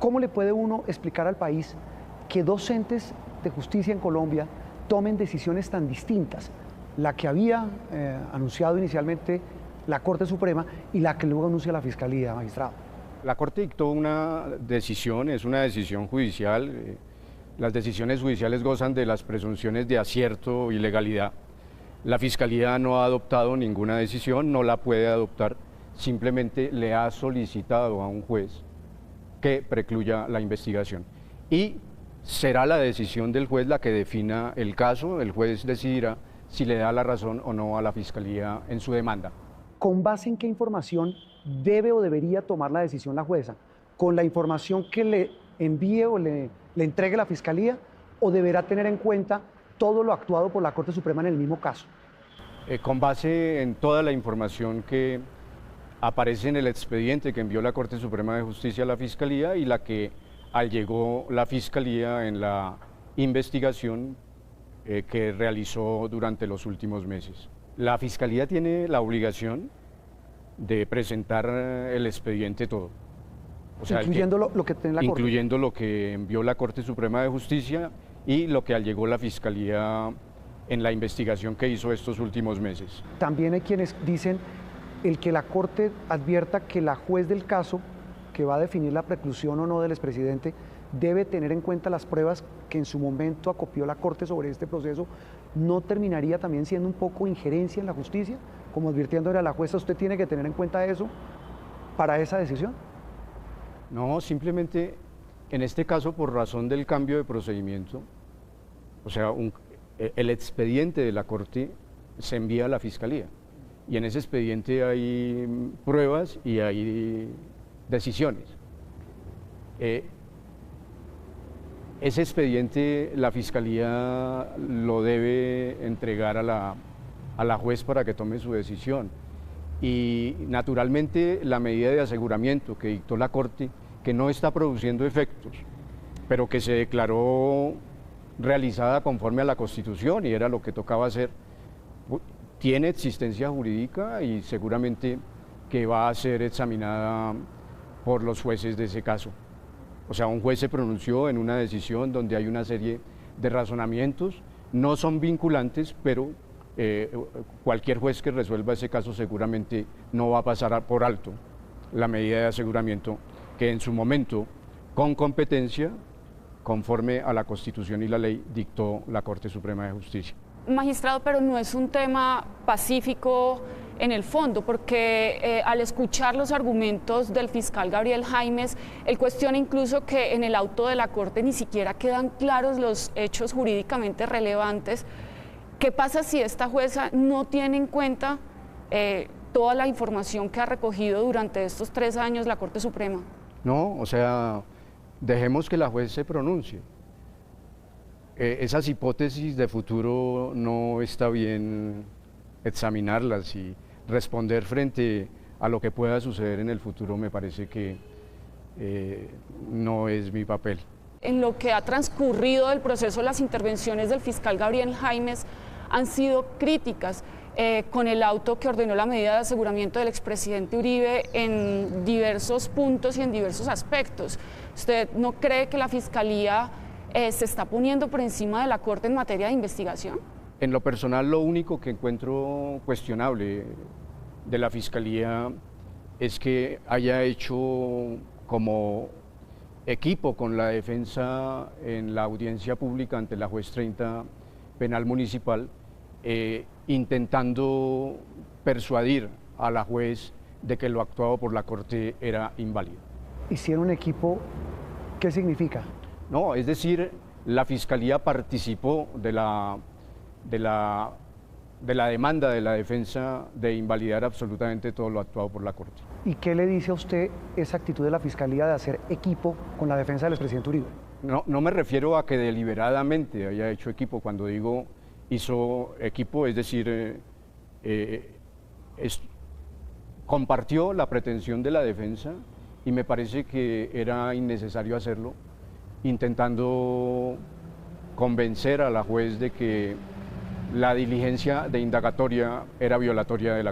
¿Cómo le puede uno explicar al país que dos entes de justicia en Colombia tomen decisiones tan distintas? La que había anunciado inicialmente la Corte Suprema y la que luego anuncia la Fiscalía, magistrado. La Corte dictó una decisión, es una decisión judicial. Las decisiones judiciales gozan de las presunciones de acierto y legalidad. La Fiscalía no ha adoptado ninguna decisión, no la puede adoptar, simplemente le ha solicitado a un juez que precluya la investigación. Y será la decisión del juez la que defina el caso, el juez decidirá si le da la razón o no a la Fiscalía en su demanda. ¿Con base en qué información debe o debería tomar la decisión la jueza? ¿Con la información que le envíe o le entregue la Fiscalía o deberá tener en cuenta todo lo actuado por la Corte Suprema en el mismo caso? Con base en toda la información que aparece en el expediente que envió la Corte Suprema de Justicia a la Fiscalía y la que allegó la Fiscalía en la investigación que realizó durante los últimos meses. La Fiscalía tiene la obligación de presentar el expediente todo. O sea, incluyendo lo que tiene la Corte. Incluyendo lo que envió la Corte Suprema de Justicia y lo que allegó la Fiscalía en la investigación que hizo estos últimos meses. También hay quienes dicen el que la Corte advierta que la juez del caso, que va a definir la preclusión o no del expresidente, debe tener en cuenta las pruebas que en su momento acopió la Corte sobre este proceso, ¿no terminaría también siendo un poco injerencia en la justicia? Como advirtiéndole a la jueza, usted tiene que tener en cuenta eso para esa decisión. No, simplemente en este caso por razón del cambio de procedimiento, o sea, el expediente de la Corte se envía a la Fiscalía y en ese expediente hay pruebas y hay decisiones. Ese expediente la Fiscalía lo debe entregar a la juez para que tome su decisión. Y naturalmente la medida de aseguramiento que dictó la Corte, que no está produciendo efectos, pero que se declaró realizada conforme a la Constitución y era lo que tocaba hacer, tiene existencia jurídica y seguramente que va a ser examinada por los jueces de ese caso. O sea, un juez se pronunció en una decisión donde hay una serie de razonamientos, no son vinculantes, pero cualquier juez que resuelva ese caso seguramente no va a pasar por alto la medida de aseguramiento que en su momento, con competencia, conforme a la Constitución y la ley, dictó la Corte Suprema de Justicia. Magistrado, pero no es un tema pacífico en el fondo, porque al escuchar los argumentos del fiscal Gabriel Jaimes, él cuestiona incluso que en el auto de la Corte ni siquiera quedan claros los hechos jurídicamente relevantes. ¿Qué pasa si esta jueza no tiene en cuenta toda la información que ha recogido durante estos 3 años la Corte Suprema? No, o sea, dejemos que la juez se pronuncie. Esas hipótesis de futuro no está bien examinarlas y responder frente a lo que pueda suceder en el futuro me parece que no es mi papel. En lo que ha transcurrido del proceso, las intervenciones del fiscal Gabriel Jaimes han sido críticas con el auto que ordenó la medida de aseguramiento del expresidente Uribe en diversos puntos y en diversos aspectos. ¿Usted no cree que la Fiscalía se está poniendo por encima de la Corte en materia de investigación? En lo personal, lo único que encuentro cuestionable de la Fiscalía es que haya hecho como equipo con la defensa en la audiencia pública ante la juez 30 penal municipal, intentando persuadir a la juez de que lo actuado por la Corte era inválido. ¿Hicieron equipo? ¿Qué significa? No, es decir, la Fiscalía participó de la demanda de la defensa de invalidar absolutamente todo lo actuado por la Corte. ¿Y qué le dice a usted esa actitud de la Fiscalía de hacer equipo con la defensa del expresidente Uribe? No me refiero a que deliberadamente haya hecho equipo. Cuando digo hizo equipo, es decir, compartió la pretensión de la defensa y me parece que era innecesario hacerlo, intentando convencer a la juez de que la diligencia de indagatoria era violatoria de la Constitución.